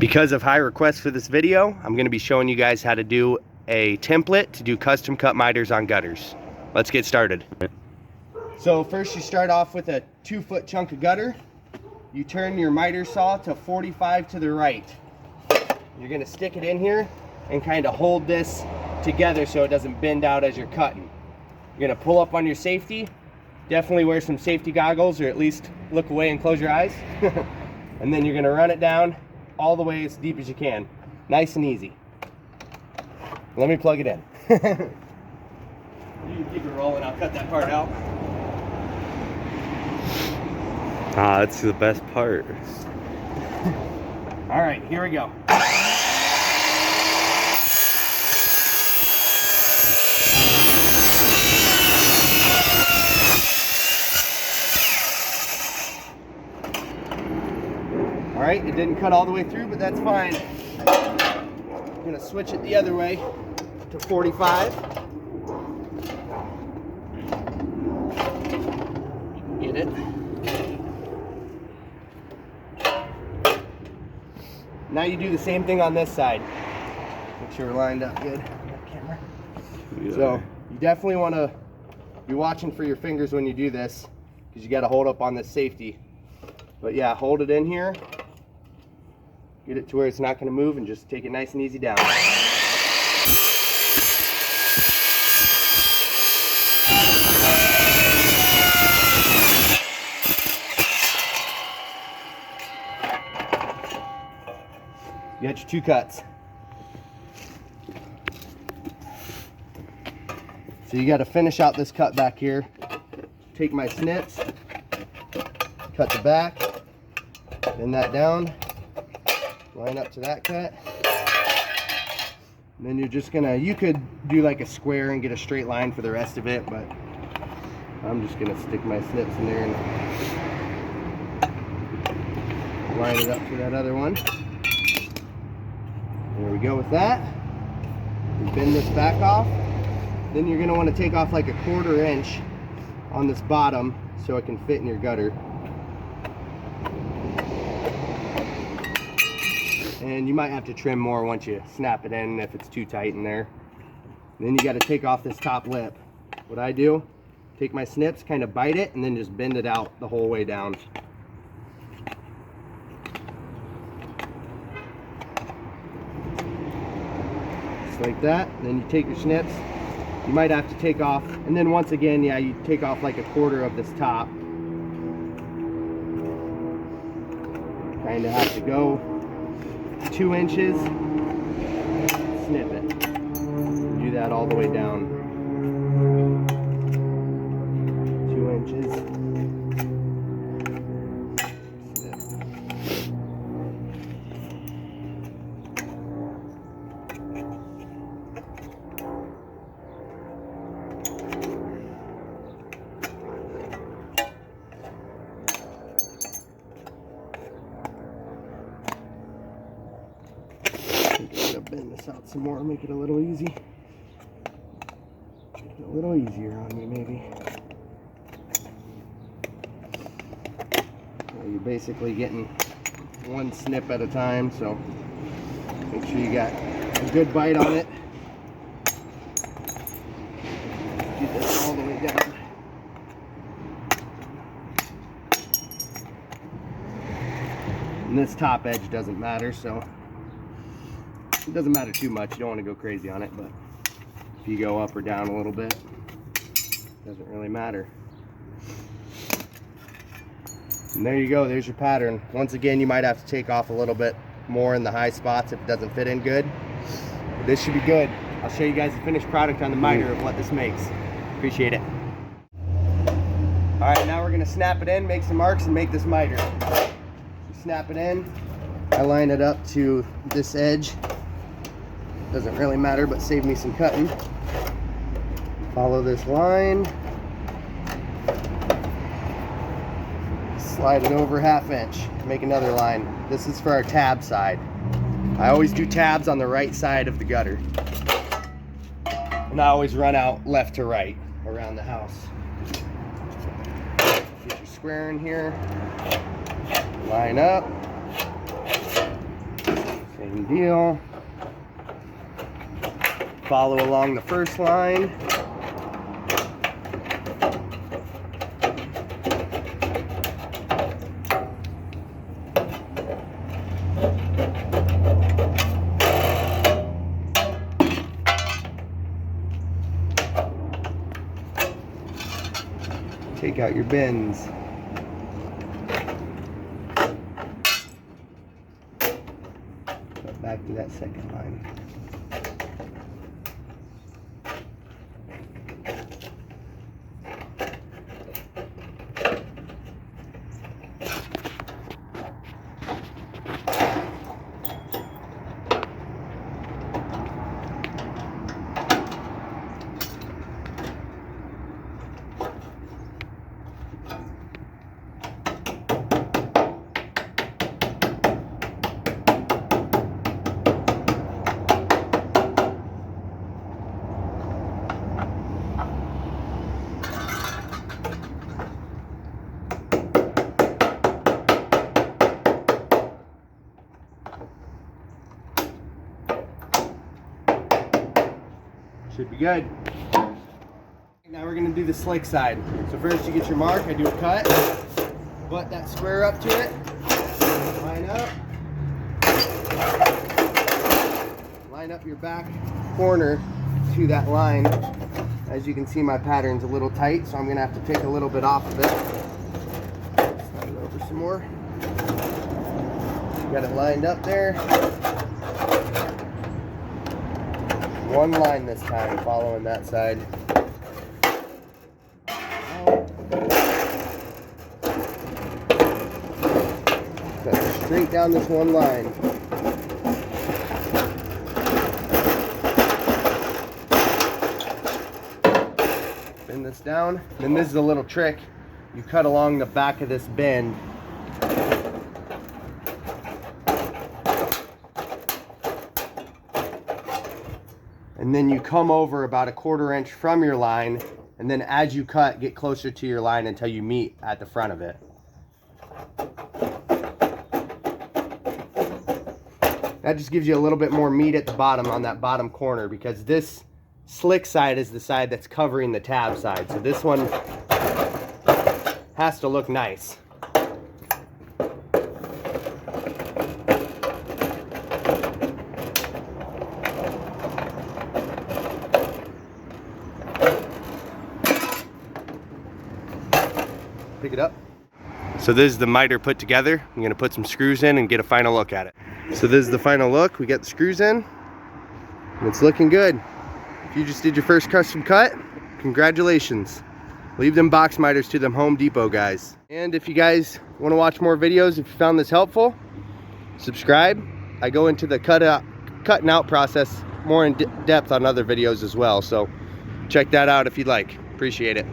Because of high requests for this video, I'm going to be showing you guys how to do a template to do custom cut miters on gutters. Let's get started. So first you start off with a 2-foot chunk of gutter. You turn your miter saw to 45 to the right. You're going to stick it in here and kind of hold this together so it doesn't bend out as you're cutting. You're going to pull up on your safety. Definitely wear some safety goggles, or at least look away and close your eyes. And then you're going to run it down all the way as deep as you can. Nice and easy. Let me plug it in. You can keep it rolling, I'll cut that part out. Ah, that's the best part. All right, here we go. All right, it didn't cut all the way through, but that's fine. I'm gonna switch it the other way to 45. Get it. Now you do the same thing on this side. Make sure we're lined up good on that camera. Yeah. So you definitely want to be watching for your fingers when you do this, because you got to hold up on this safety. But yeah, hold it in here. Get it to where it's not going to move, and just take it nice and easy down. You got your 2 cuts. So you got to finish out this cut back here. Take my snips, cut the back, bend that down, line up to that cut. And then you're just gonna, you could do like a square and get a straight line for the rest of it, but I'm just gonna stick my snips in there and line it up to that other one. There we go with that. And bend this back off. Then you're gonna want to take off like a 1/4 inch on this bottom so it can fit in your gutter. And you might have to trim more once you snap it in if it's too tight in there. And then you got to take off this top lip. What I do, take my snips, kind of bite it, and then just bend it out the whole way down. Just like that. And then you take your snips. You might have to take off, and then once again, yeah, you take off like a 1/4 of this top. Kind of have to go 2 inches, snip it. Do that all the way down. 2 inches. Snip. Bend this out some more, make it a little easy. Make it a little easier on you, maybe. Well, you're basically getting 1 snip at a time, so make sure you got a good bite on it. Get this all the way down. And this top edge doesn't matter, so it doesn't matter too much. You don't want to go crazy on it, but if you go up or down a little bit, it doesn't really matter. And there you go, there's your pattern. Once again, you might have to take off a little bit more in the high spots if it doesn't fit in good. But this should be good. I'll show you guys the finished product on the miter of what this makes. Appreciate it. All right, now we're gonna snap it in, make some marks, and make this miter. Snap it in. I line it up to this edge. Doesn't really matter, but save me some cutting. Follow this line. Slide it over 1/2 inch. Make another line. This is for our tab side. I always do tabs on the right side of the gutter. And I always run out left to right around the house. Get your square in here. Line up. Same deal. Follow along the first line. Take out your bends. Go back to that second line. Should be good. Now we're gonna do the slick side. So first you get your mark, I do a cut, butt that square up to it, line up your back corner to that line. As you can see, my pattern's a little tight, so I'm gonna have to take a little bit off of it. Slide it over some more. Got it lined up there. One line this time, following that side. Cut straight down this one line. Bend this down. Then this is a little trick. You cut along the back of this bend. And then you come over about a 1/4 inch from your line, and then as you cut, get closer to your line until you meet at the front of it. That just gives you a little bit more meat at the bottom on that bottom corner, because this slick side is the side that's covering the tab side. So this one has to look nice. Pick it up. So this is the miter put together. I'm gonna put some screws in and get a final look at it. So this is the final look. We got the screws in and it's looking good. If you just did your first custom cut, congratulations. Leave them box miters to them Home Depot guys. And if you guys want to watch more videos, if you found this helpful, subscribe. I go into the cutting out process more in depth on other videos as well. So check that out if you'd like. Appreciate it.